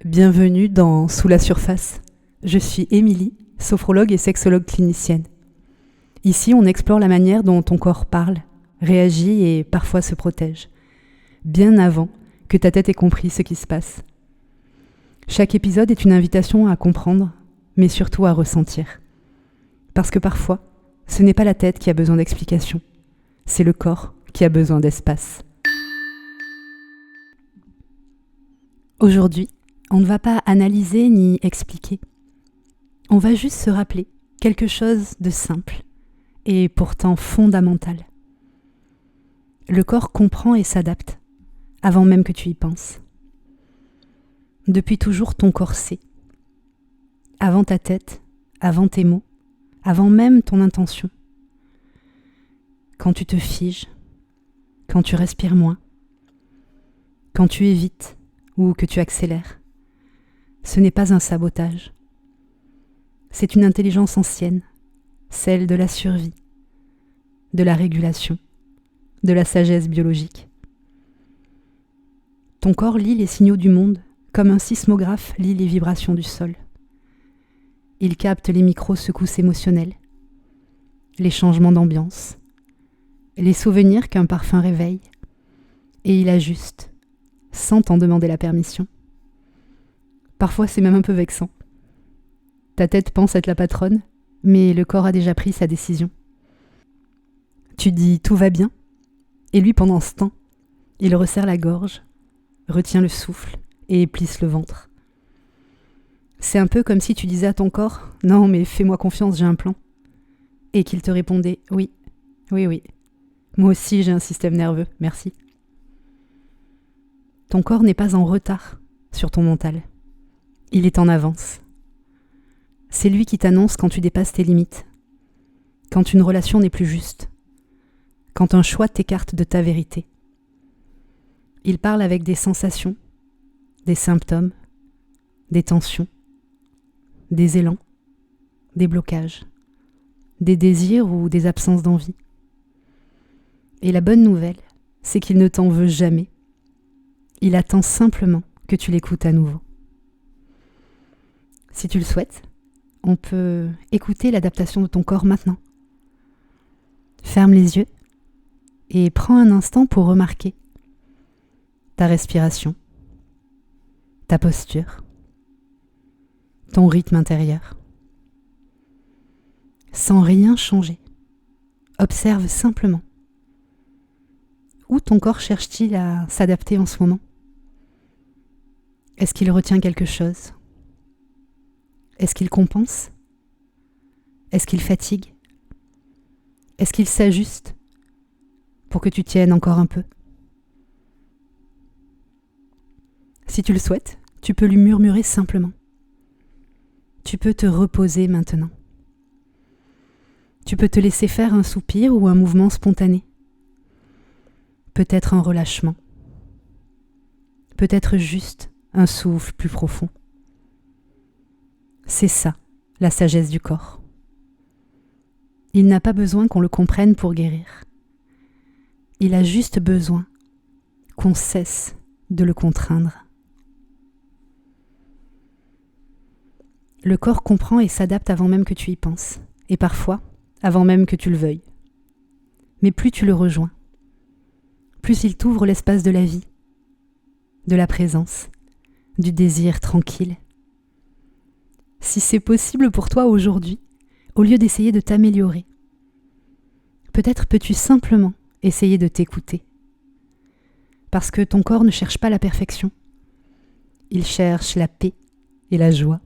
Bienvenue dans Sous la surface. Je suis Émilie, sophrologue et sexologue clinicienne. Ici, on explore la manière dont ton corps parle, réagit et parfois se protège, bien avant que ta tête ait compris ce qui se passe. Chaque épisode est une invitation à comprendre, mais surtout à ressentir. Parce que parfois, ce n'est pas la tête qui a besoin d'explication, c'est le corps qui a besoin d'espace. Aujourd'hui, on ne va pas analyser ni expliquer. On va juste se rappeler quelque chose de simple et pourtant fondamental. Le corps comprend et s'adapte avant même que tu y penses. Depuis toujours, ton corps sait. Avant ta tête, avant tes mots, avant même ton intention. Quand tu te figes, quand tu respires moins, quand tu évites ou que tu accélères. Ce n'est pas un sabotage. C'est une intelligence ancienne, celle de la survie, de la régulation, de la sagesse biologique. Ton corps lit les signaux du monde comme un sismographe lit les vibrations du sol. Il capte les micro-secousses émotionnelles, les changements d'ambiance, les souvenirs qu'un parfum réveille, et il ajuste, sans t'en demander la permission. Parfois, c'est même un peu vexant. Ta tête pense être la patronne, mais le corps a déjà pris sa décision. Tu dis « tout va bien » et lui, pendant ce temps, il resserre la gorge, retient le souffle et plisse le ventre. C'est un peu comme si tu disais à ton corps « non, mais fais-moi confiance, j'ai un plan » et qu'il te répondait « oui, moi aussi j'ai un système nerveux, merci ». Ton corps n'est pas en retard sur ton mental. Il est en avance. C'est lui qui t'annonce quand tu dépasses tes limites, quand une relation n'est plus juste, quand un choix t'écarte de ta vérité. Il parle avec des sensations, des symptômes, des tensions, des élans, des blocages, des désirs ou des absences d'envie. Et la bonne nouvelle, c'est qu'il ne t'en veut jamais. Il attend simplement que tu l'écoutes à nouveau. Si tu le souhaites, on peut écouter l'adaptation de ton corps maintenant. Ferme les yeux et prends un instant pour remarquer ta respiration, ta posture, ton rythme intérieur. Sans rien changer, observe simplement. Où ton corps cherche-t-il à s'adapter en ce moment ? Est-ce qu'il retient quelque chose ? Est-ce qu'il compense ? Est-ce qu'il fatigue ? Est-ce qu'il s'ajuste pour que tu tiennes encore un peu ? Si tu le souhaites, tu peux lui murmurer simplement. Tu peux te reposer maintenant. Tu peux te laisser faire un soupir ou un mouvement spontané. Peut-être un relâchement. Peut-être juste un souffle plus profond. C'est ça, la sagesse du corps. Il n'a pas besoin qu'on le comprenne pour guérir. Il a juste besoin qu'on cesse de le contraindre. Le corps comprend et s'adapte avant même que tu y penses, et parfois avant même que tu le veuilles. Mais plus tu le rejoins, plus il t'ouvre l'espace de la vie, de la présence, du désir tranquille. Si c'est possible pour toi aujourd'hui, au lieu d'essayer de t'améliorer, peut-être peux-tu simplement essayer de t'écouter. Parce que ton corps ne cherche pas la perfection. Il cherche la paix et la joie.